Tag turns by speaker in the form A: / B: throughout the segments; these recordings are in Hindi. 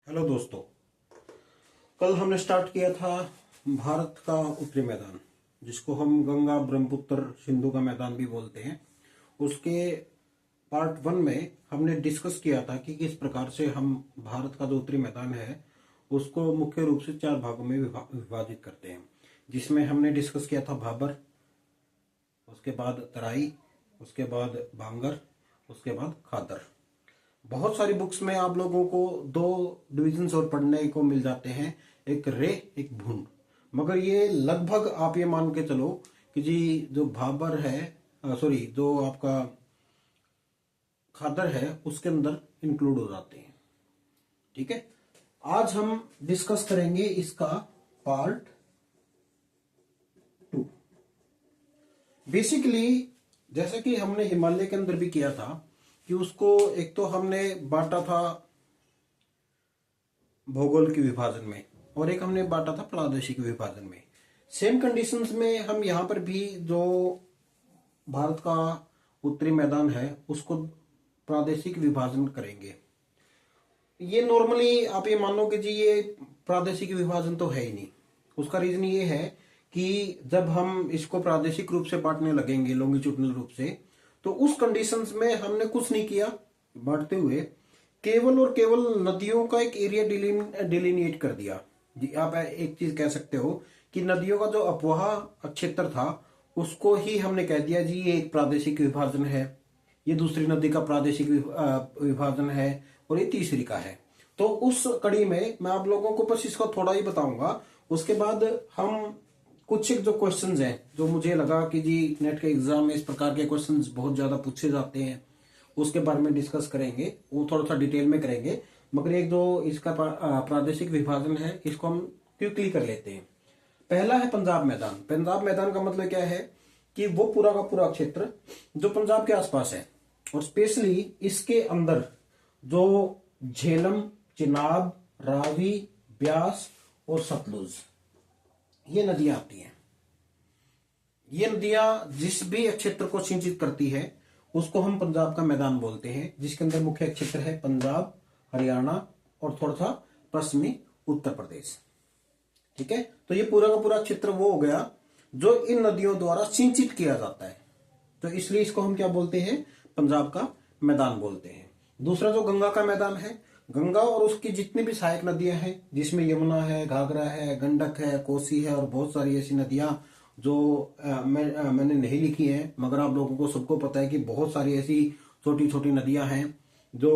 A: हेलो दोस्तों, कल हमने स्टार्ट किया था भारत का उत्तरी मैदान, जिसको हम गंगा ब्रह्मपुत्र सिंधु का मैदान भी बोलते हैं। उसके पार्ट 1 में हमने डिस्कस किया था कि किस प्रकार से हम भारत का जो उत्तरी मैदान है उसको मुख्य रूप से 4 भागों में विभाजित करते हैं, जिसमें हमने डिस्कस किया था भाबर, उसके बाद तराई, उसके बाद बांगर, उसके बाद खादर। बहुत सारी बुक्स में आप लोगों को 2 डिविजन्स और पढ़ने को मिल जाते हैं, एक रे एक भून। मगर ये लगभग आप ये मान के चलो कि जी जो भाबर है, सॉरी, जो आपका खादर है उसके अंदर इंक्लूड हो जाते हैं। ठीक है, आज हम डिस्कस करेंगे इसका पार्ट 2। बेसिकली जैसे कि हमने हिमालय के अंदर भी किया था कि उसको एक तो हमने बांटा था भौगोल के विभाजन में और एक हमने बांटा था प्रादेशिक विभाजन में। सेम कंडीशंस में हम यहाँ पर भी जो भारत का उत्तरी मैदान है उसको प्रादेशिक विभाजन करेंगे। ये नॉर्मली आप ये मान लो कि जी ये प्रादेशिक विभाजन तो है ही नहीं। उसका रीजन ये है कि जब हम इसको प्रादेशिक रूप से बांटने लगेंगे लॉन्गिट्यूडनल रूप से, तो उस कंडीशंस में हमने कुछ नहीं किया बांटते हुए, केवल और केवल नदियों का एक एरिया डिलिनिएट कर दिया। जी आप एक चीज कह सकते हो कि नदियों का जो अपवाह क्षेत्र था उसको ही हमने कह दिया जी ये एक प्रादेशिक विभाजन है, ये दूसरी नदी का प्रादेशिक विभाजन है और ये तीसरी का है। तो उस कड़ी में मैं आप लोगों को बस इसको थोड़ा ही बताऊंगा। उसके बाद हम कुछ एक जो क्वेश्चंस हैं जो मुझे लगा कि जी नेट के एग्जाम में इस प्रकार के क्वेश्चंस बहुत ज्यादा पूछे जाते हैं उसके बारे में डिस्कस करेंगे, वो थोड़ा सा डिटेल में करेंगे। मगर एक जो इसका प्रादेशिक विभाजन है इसको हम क्विकली कर लेते हैं। पहला है पंजाब मैदान। पंजाब मैदान का मतलब क्या है कि वो पूरा का पूरा क्षेत्र जो पंजाब के आसपास है और स्पेशली इसके अंदर जो झेलम, चिनाब, रावी, ब्यास और सतलुज ये नदियां आती हैं। ये नदियां जिस भी क्षेत्र को सिंचित करती है उसको हम पंजाब का मैदान बोलते हैं, जिसके अंदर मुख्य क्षेत्र है पंजाब, हरियाणा और थोड़ा सा पश्चिमी उत्तर प्रदेश। ठीक है, तो ये पूरा का पूरा क्षेत्र वो हो गया जो इन नदियों द्वारा सिंचित किया जाता है, तो इसलिए इसको हम क्या बोलते हैं, पंजाब का मैदान बोलते हैं। दूसरा जो गंगा का मैदान है, गंगा और उसकी जितनी भी सहायक नदियां हैं जिसमें यमुना है, घाघरा है, गंडक है, कोसी है और बहुत सारी ऐसी नदियां जो मैंने नहीं लिखी है, मगर आप लोगों को सबको पता है कि बहुत सारी ऐसी छोटी छोटी नदियां हैं जो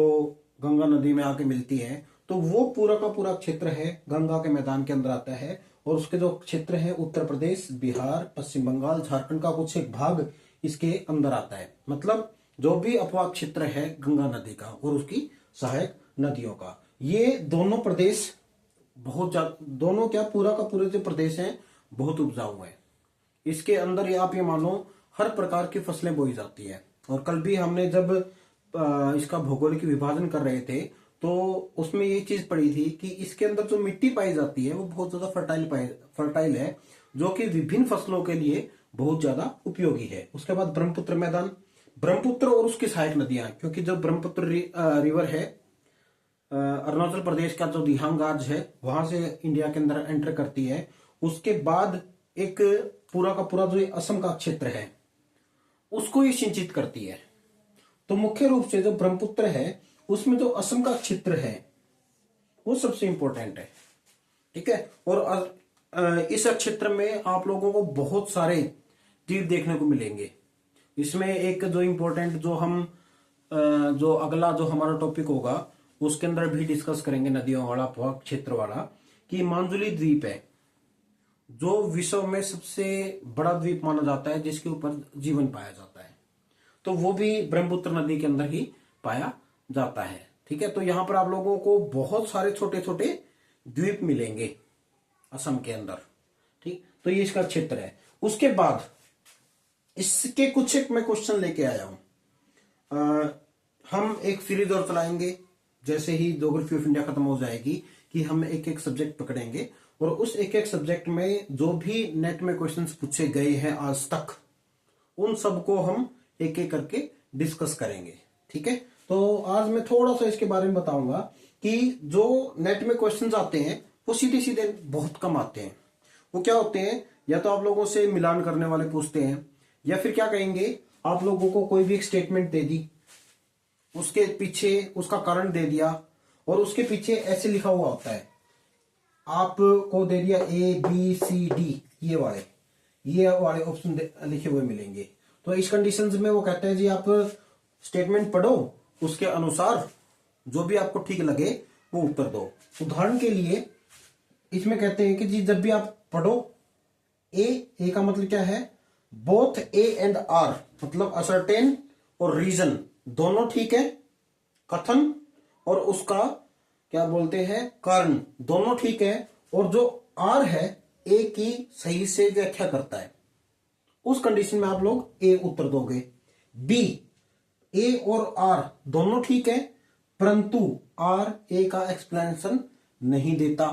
A: गंगा नदी में आके मिलती हैं। तो वो पूरा का पूरा क्षेत्र है गंगा के मैदान के अंदर आता है। और उसके जो क्षेत्र है उत्तर प्रदेश, बिहार, पश्चिम बंगाल, झारखंड का कुछ एक भाग इसके अंदर आता है। मतलब जो भी अपवाह क्षेत्र है गंगा नदी का और उसकी सहायक नदियों का, ये दोनों प्रदेश बहुत दोनों क्या पूरा का पूरे जो प्रदेश हैं बहुत उपजाऊ है। इसके अंदर आप ये मानो हर प्रकार की फसलें बोई जाती है। और कल भी हमने जब इसका भौगोलिक विभाजन कर रहे थे तो उसमें ये चीज पड़ी थी कि इसके अंदर जो मिट्टी पाई जाती है वो बहुत ज्यादा फर्टाइल है, जो कि विभिन्न फसलों के लिए बहुत ज्यादा उपयोगी है। उसके बाद ब्रह्मपुत्र मैदान, ब्रह्मपुत्र और उसकी सहायक नदियां, क्योंकि जब ब्रह्मपुत्र रिवर है अरुणाचल प्रदेश का जो दिहांग राज्य है वहां से इंडिया के अंदर एंटर करती है। उसके बाद एक पूरा का पूरा जो असम का क्षेत्र है उसको ये सिंचित करती है। तो मुख्य रूप से जो ब्रह्मपुत्र है उसमें जो असम का क्षेत्र है वो सबसे इंपॉर्टेंट है। ठीक है, और इस क्षेत्र में आप लोगों को बहुत सारे जीव देखने को मिलेंगे। इसमें एक जो इंपॉर्टेंट जो हम जो अगला जो हमारा टॉपिक होगा उसके अंदर भी डिस्कस करेंगे नदियों वाला क्षेत्र वाला, कि मांजुली द्वीप है जो विश्व में सबसे बड़ा द्वीप माना जाता है जिसके ऊपर जीवन पाया जाता है, तो वो भी ब्रह्मपुत्र नदी के अंदर ही पाया जाता है। ठीक है, तो यहां पर आप लोगों को बहुत सारे छोटे छोटे द्वीप मिलेंगे असम के अंदर। ठीक, तो ये इसका क्षेत्र है। उसके बाद इसके कुछ एक मैं क्वेश्चन लेके आया हूं। हम एक सीरीज और चलाएंगे जैसे ही ज्योग्राफी ऑफ इंडिया खत्म हो जाएगी कि हम एक एक सब्जेक्ट पकड़ेंगे और उस एक एक सब्जेक्ट में जो भी नेट में क्वेश्चंस पूछे गए हैं आज तक उन सबको हम एक एक करके डिस्कस करेंगे। ठीक है, तो आज मैं थोड़ा सा इसके बारे में बताऊंगा कि जो नेट में क्वेश्चंस आते हैं वो सीधे सीधे बहुत कम आते हैं। वो क्या होते हैं, या तो आप लोगों से मिलान करने वाले पूछते हैं, या फिर क्या कहेंगे, आप लोगों को कोई भी एक स्टेटमेंट दे दी, उसके पीछे उसका कारण दे दिया और उसके पीछे ऐसे लिखा हुआ होता है, आपको दे दिया ABCD, ये वाले ऑप्शन लिखे हुए मिलेंगे। तो इस कंडीशंस में वो कहते हैं जी आप स्टेटमेंट पढ़ो, उसके अनुसार जो भी आपको ठीक लगे वो उत्तर दो। उदाहरण के लिए इसमें कहते हैं कि जी जब भी आप पढ़ो, ए का मतलब क्या है, बोथ ए एंड आर, मतलब असर्टेन और रीजन दोनों ठीक है, कथन और उसका क्या बोलते हैं कारण दोनों ठीक है, और जो आर है ए की सही से व्याख्या करता है, उस कंडीशन में आप लोग ए उत्तर दोगे। बी, ए और आर दोनों ठीक है परंतु आर ए का एक्सप्लेनेशन नहीं देता।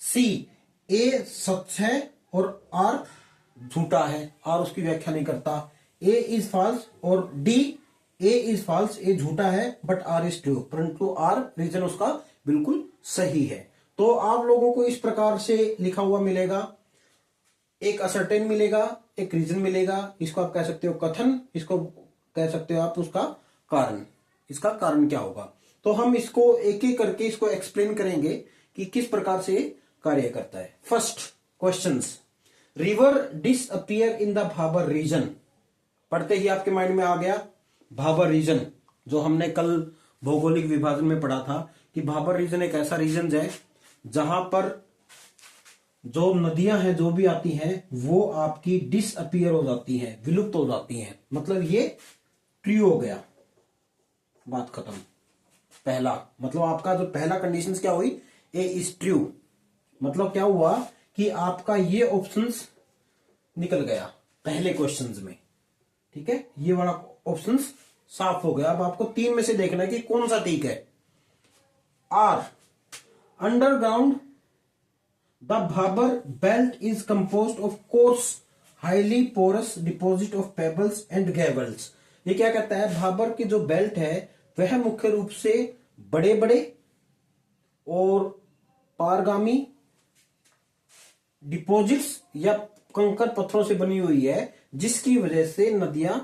A: सी, ए सच है और आर झूठा है, आर उसकी व्याख्या नहीं करता। ए इज फॉल्स, और डी, ए इज फॉल्स, ए झूठा है बट आर इज ट्रू, परंतु आर रीजन उसका बिल्कुल सही है। तो आप लोगों को इस प्रकार से लिखा हुआ मिलेगा, एक असर्टेन मिलेगा, एक रीजन मिलेगा, इसको आप कह सकते हो कथन, इसको कह सकते हो आप उसका कारण, इसका कारण क्या होगा। तो हम इसको एक एक करके इसको एक्सप्लेन करेंगे कि किस प्रकार से कार्य करता है। First questions, river disappear in the Bhabar region, पढ़ते ही आपके माइंड में आ गया भाबर रीजन, जो हमने कल भौगोलिक विभाजन में पढ़ा था कि भाबर रीजन एक ऐसा रीजन है जहां पर जो नदियां हैं जो भी आती हैं वो आपकी डिसअपियर हो जाती हैं, विलुप्त हो जाती हैं, मतलब ये ट्रू हो गया, बात खत्म। पहला मतलब आपका जो पहला कंडीशन क्या हुई, ए इज ट्रू, मतलब क्या हुआ कि आपका ये ऑप्शंस निकल गया पहले क्वेश्चंस में, ठीक है, ये वाला ऑप्शंस साफ हो गया। अब आपको तीन में से देखना है कि कौन सा ठीक है। Or, underground the Bhabar belt is composed of course highly porous deposit of pebbles and gravels. ये क्या कहता है, भाबर की जो बेल्ट है वह मुख्य रूप से बड़े बड़े और पारगामी डिपॉजिट्स या कंकर पत्थरों से बनी हुई है, जिसकी वजह से नदियां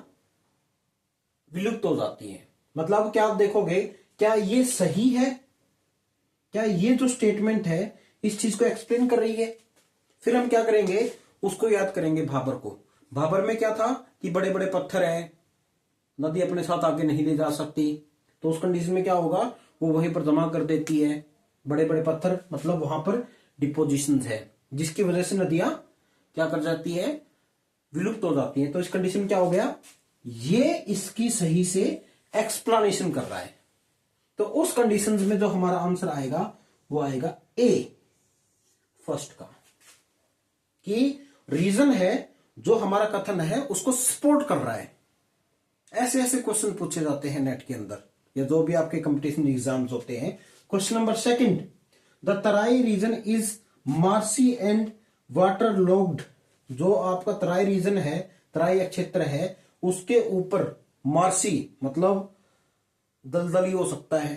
A: विलुप्त हो जाती हैं। मतलब क्या आप देखोगे, क्या ये सही है, क्या ये जो स्टेटमेंट है इस चीज को एक्सप्लेन कर रही है। फिर हम क्या करेंगे, उसको याद करेंगे भाबर को। भाबर में क्या था कि बड़े बड़े पत्थर है, नदी अपने साथ आगे नहीं ले जा सकती, तो उस कंडीशन में क्या होगा, वो वहीं पर जमा कर देती है बड़े बड़े पत्थर, मतलब वहां पर डिपोजिशन है, जिसकी वजह से नदियां क्या कर जाती है, विलुप्त हो जाती है। तो इस कंडीशन में क्या हो गया, ये इसकी सही से एक्सप्लेनेशन कर रहा है। तो उस कंडीशंस में जो हमारा आंसर आएगा वो आएगा ए फर्स्ट का, कि रीजन है जो हमारा कथन है उसको सपोर्ट कर रहा है। ऐसे ऐसे क्वेश्चन पूछे जाते हैं नेट के अंदर या जो भी आपके कंपटीशन एग्जाम्स होते हैं। Question number second, the Terai region is marshy and waterlogged. जो आपका तराई रीजन है, तराई क्षेत्र है, उसके ऊपर मार्सी मतलब दलदली हो सकता है,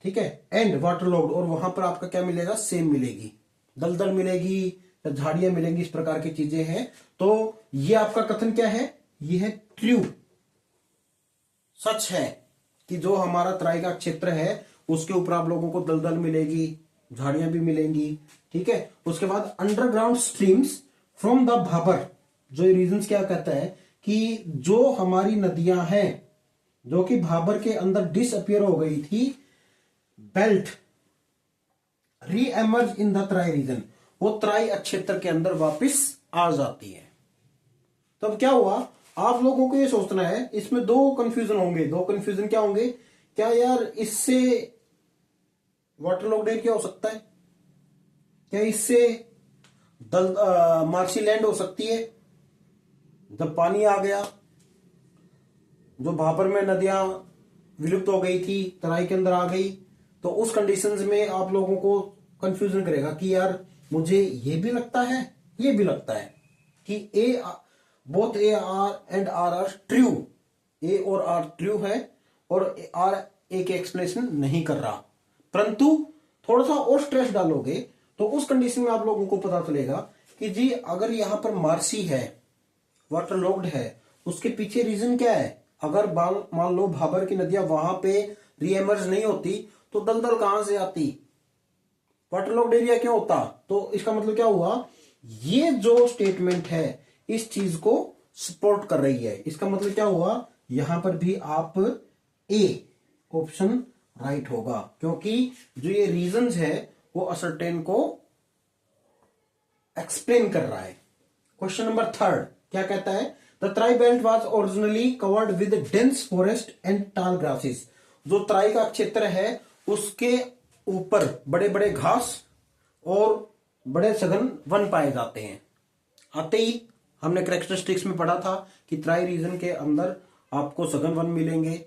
A: ठीक है, एंड वाटर लॉग्ड, और वहां पर आपका क्या मिलेगा, सेम मिलेगी, दलदल मिलेगी या झाड़ियां मिलेंगी, इस प्रकार की चीजें हैं। तो ये आपका कथन क्या है, ये है ट्रू, सच है कि जो हमारा तराई का क्षेत्र है उसके ऊपर आप लोगों को दलदल मिलेगी, झाड़ियां भी मिलेंगी, ठीक है। उसके बाद underground streams from the Bhabar, जो रीजंस क्या कहता है कि जो हमारी नदियां हैं जो कि भाबर के अंदर डिसअपियर हो गई थी, belt re emerge in the Terai region, वो तराई क्षेत्र के अंदर वापस आ जाती है। तो अब क्या हुआ, आप लोगों को ये सोचना है, इसमें दो कंफ्यूजन होंगे। दो कंफ्यूजन क्या होंगे, क्या यार इससे वाटर लॉग्ड एरिया हो सकता है, क्या इससे मार्शी लैंड हो सकती है, जब पानी आ गया, जो भाबर में नदियां विलुप्त हो गई थी तराई के अंदर आ गई, तो उस कंडीशंस में आप लोगों को कंफ्यूजन करेगा कि यार मुझे ये भी लगता है ये भी लगता है कि A both A R and R are true, A और आर ट्रू है और आर ए के एक्सप्लेनेशन नहीं कर रहा, परंतु थोड़ा सा और स्ट्रेस डालोगे तो उस कंडीशन में आप लोगों को पता चलेगा कि जी अगर यहाँ पर मार्सी है, वाटर लॉक्ड है, उसके पीछे रीजन क्या है। अगर मान लो भाबर की नदियां वहां पे रीएमर्ज नहीं होती तो दलदल कहां से आती, वाटर लॉक्ड एरिया क्यों होता। तो इसका मतलब क्या हुआ, ये जो स्टेटमेंट है इस चीज को सपोर्ट कर रही है। इसका मतलब क्या हुआ, यहां पर भी आप ए ऑप्शन राइट होगा, क्योंकि जो ये रीजंस है वो असर्टेन को एक्सप्लेन कर रहा है। क्वेश्चन नंबर 3 क्या कहता है, the try belt was originally covered with dense forest and टाल ग्रासेस। जो ट्राई का क्षेत्र है उसके ऊपर बड़े बड़े घास और बड़े सघन वन पाए जाते हैं। आते ही हमने कैरेक्टरिस्टिक्स में पढ़ा था कि ट्राई रीजन के अंदर आपको सघन वन मिलेंगे,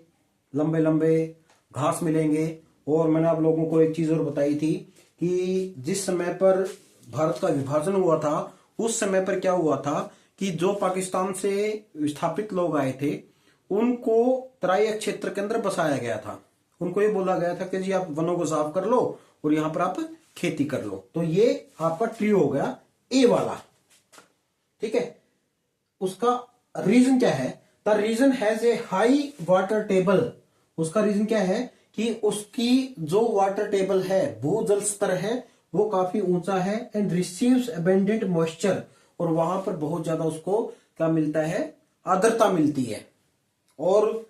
A: लंबे लंबे घास मिलेंगे। और मैंने आप लोगों को एक चीज और बताई थी कि जिस समय पर भारत का विभाजन हुआ था उस समय पर क्या हुआ था कि जो पाकिस्तान से विस्थापित लोग आए थे उनको तराई क्षेत्र के अंदर बसाया गया था। उनको ये बोला गया था कि जी आप वनों को साफ कर लो और यहां पर आप खेती कर लो। तो ये आपका ट्रियो हो गया ए वाला, ठीक है। उसका रीजन क्या है, the region has a high water table. उसका रीजन क्या है कि उसकी जो वाटर टेबल है, भूजल स्तर है, वो काफी ऊंचा है एंड रिसीव्स अबेंडेंट मॉइस्चर। और वहां पर बहुत ज्यादा उसको क्या मिलता है, आर्द्रता मिलती है। और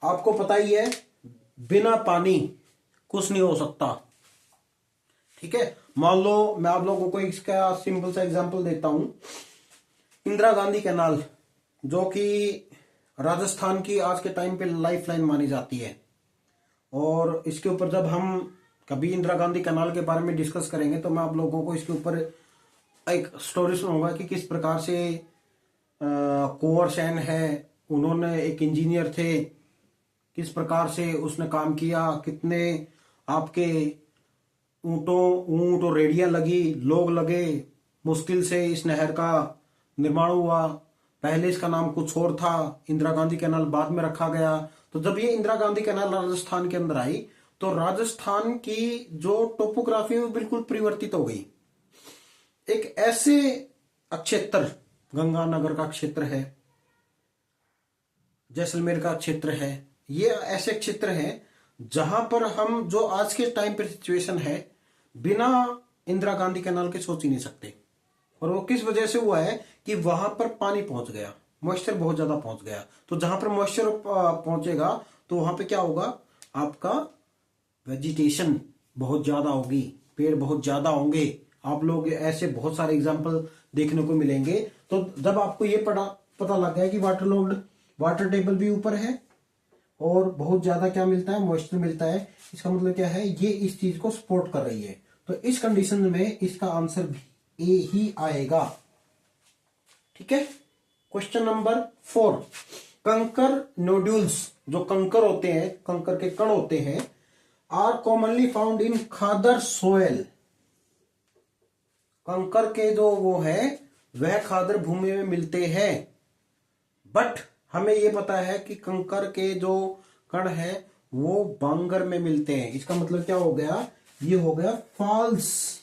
A: आपको पता ही है बिना पानी कुछ नहीं हो सकता, ठीक है। मान लो मैं आप लोगों को इसका सिंपल सा एग्जांपल देता हूं। इंदिरा गांधी कैनाल जो कि राजस्थान की आज के टाइम पे लाइफ लाइन मानी जाती है, और इसके ऊपर जब हम कभी इंदिरा गांधी कैनाल के बारे में डिस्कस करेंगे तो मैं आप लोगों को इसके ऊपर एक स्टोरी सुनाऊंगा कि किस प्रकार से कुंवर सेन है, उन्होंने एक इंजीनियर थे, किस प्रकार से उसने काम किया, कितने आपके ऊंट और रेडियां लगी, लोग लगे, मुश्किल से इस नहर का निर्माण हुआ। पहले इसका नाम कुछ और था, इंदिरा गांधी कैनाल बाद में रखा गया। तो जब ये इंदिरा गांधी कैनाल राजस्थान के अंदर आई तो राजस्थान की जो टोपोग्राफी वो बिल्कुल परिवर्तित हो गई। एक ऐसे क्षेत्र, गंगानगर का क्षेत्र है, जैसलमेर का क्षेत्र है, ये ऐसे क्षेत्र हैं जहां पर हम जो आज के टाइम पर सिचुएशन है बिना इंदिरा गांधी कैनाल के सोच ही नहीं सकते। और वो किस वजह से हुआ है कि वहां पर पानी पहुंच गया, मॉइस्चर बहुत ज्यादा पहुंच गया। तो जहां पर मॉइस्चर पहुंचेगा तो वहां पे क्या होगा, आपका वेजिटेशन बहुत ज्यादा होगी, पेड़ बहुत ज्यादा होंगे। आप लोग ऐसे बहुत सारे एग्जाम्पल देखने को मिलेंगे। तो जब आपको ये पता लग गया कि वाटर टेबल भी ऊपर है और बहुत ज्यादा क्या मिलता है, मॉइस्चर मिलता है, इसका मतलब क्या है, ये इस चीज को सपोर्ट कर रही है। तो इस कंडीशन में इसका आंसर भी ए ही आएगा, ठीक है। क्वेश्चन नंबर 4, कंकर नोड्यूल्स, जो कंकर होते हैं, कंकर के कण होते हैं, are commonly found in khadar soil. कंकर के जो वो है वह खादर भूमि में मिलते हैं, बट हमें यह पता है कि कंकर के जो कण है वो बांगर में मिलते हैं। इसका मतलब क्या हो गया, ये हो गया फॉल्स।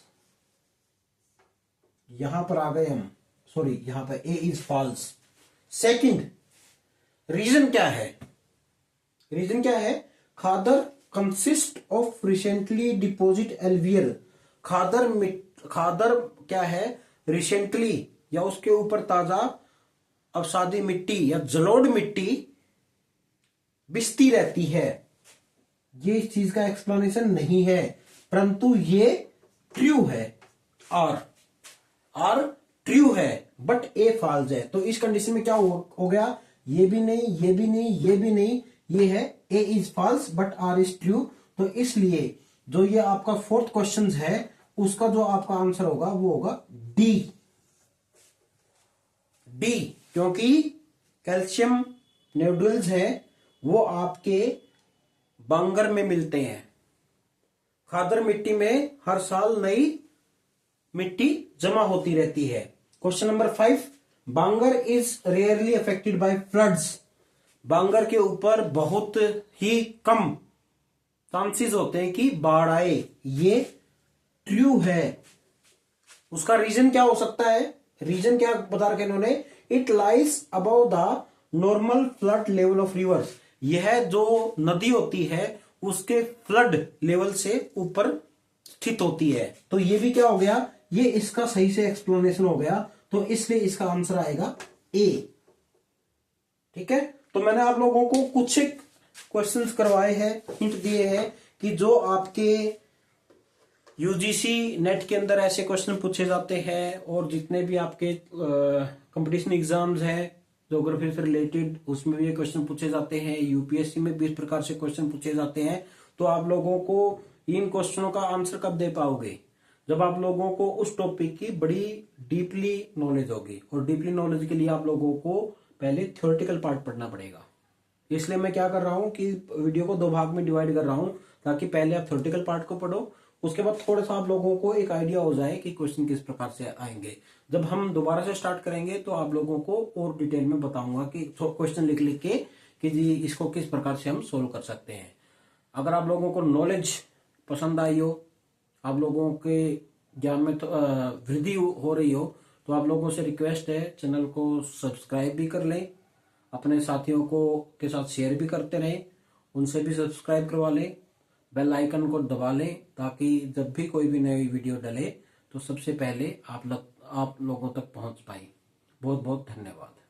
A: यहां पर आ गए हम, सॉरी यहां पर ए इज फॉल्स। सेकंड रीजन क्या है, रीजन क्या है, खादर कंसिस्ट ऑफ रिसेंटली डिपोजिट एल्वियर। खादर क्या है, रिसेंटली या उसके ऊपर ताजा अवसादी मिट्टी या जलोढ़ मिट्टी बिछती रहती है। ये इस चीज का एक्सप्लेनेशन नहीं है, परंतु ये ट्रू है। आर ट्रू है बट ए फॉल्स है। तो इस कंडीशन में क्या हो गया, ये भी नहीं, ये भी नहीं, ये भी नहीं, ये है A is false but R is true. तो इसलिए जो ये आपका 4th क्वेश्चन है उसका जो आपका आंसर होगा वो होगा डी, क्योंकि कैल्शियम नोड्यूल्स है वो आपके बांगर में मिलते हैं। खादर मिट्टी में हर साल नई मिट्टी जमा होती रहती है। Question number 5, bangar is rarely affected by floods. Bangar के ऊपर बहुत ही कम चांसेस होते हैं कि बाढ़ आए, ये ट्रू है। उसका रीजन क्या हो सकता है? रीजन क्या बता रखे इन्होंने? It lies above the normal flood level of reverse. यह जो नदी होती है उसके फ्लड लेवल से ऊपर स्थित होती है। तो ये भी क्या हो गया? ये इसका सही से एक्सप्लेनेशन हो गया। तो इसलिए इसका आंसर आएगा ए। ठीक है, तो मैंने आप लोगों को कुछ क्वेश्चंस करवाए हैं, हिंट दिए हैं कि जो आपके यूजीसी नेट के अंदर ऐसे क्वेश्चन पूछे जाते हैं, और जितने भी आपके कंपटीशन एग्जाम्स हैं ज्योग्राफी से रिलेटेड, उसमें भी ये क्वेश्चन पूछे जाते हैं। यूपीएससी में भी इस प्रकार से क्वेश्चन पूछे जाते हैं। तो आप लोगों को इन क्वेश्चनों का आंसर कब दे पाओगे? जब आप लोगों को उस टॉपिक की बड़ी डीपली नॉलेज होगी। और डीपली नॉलेज के लिए आप लोगों को पहले थ्योरेटिकल पार्ट पढ़ना पड़ेगा। इसलिए मैं क्या कर रहा हूं कि वीडियो को 2 भाग में डिवाइड कर रहा हूं, ताकि पहले आप थ्योरेटिकल पार्ट को पढ़ो, उसके बाद थोड़ा सा आप लोगों को एक आइडिया हो जाए कि क्वेश्चन किस प्रकार से आएंगे। जब हम दोबारा से स्टार्ट करेंगे तो आप लोगों को और डिटेल में बताऊंगा कि क्वेश्चन लिख लिख के कि जी इसको किस प्रकार से हम सोल्व कर सकते हैं। अगर आप लोगों को नॉलेज पसंद आई हो, आप लोगों के ज्ञान में तो वृद्धि हो रही हो, तो आप लोगों से रिक्वेस्ट है चैनल को सब्सक्राइब भी कर लें, अपने साथियों को के साथ शेयर भी करते रहें, उनसे भी सब्सक्राइब करवा लें, बेल आइकन को दबा लें, ताकि जब भी कोई भी नई वीडियो डले तो सबसे पहले आप लोगों तक पहुंच पाए। बहुत बहुत धन्यवाद।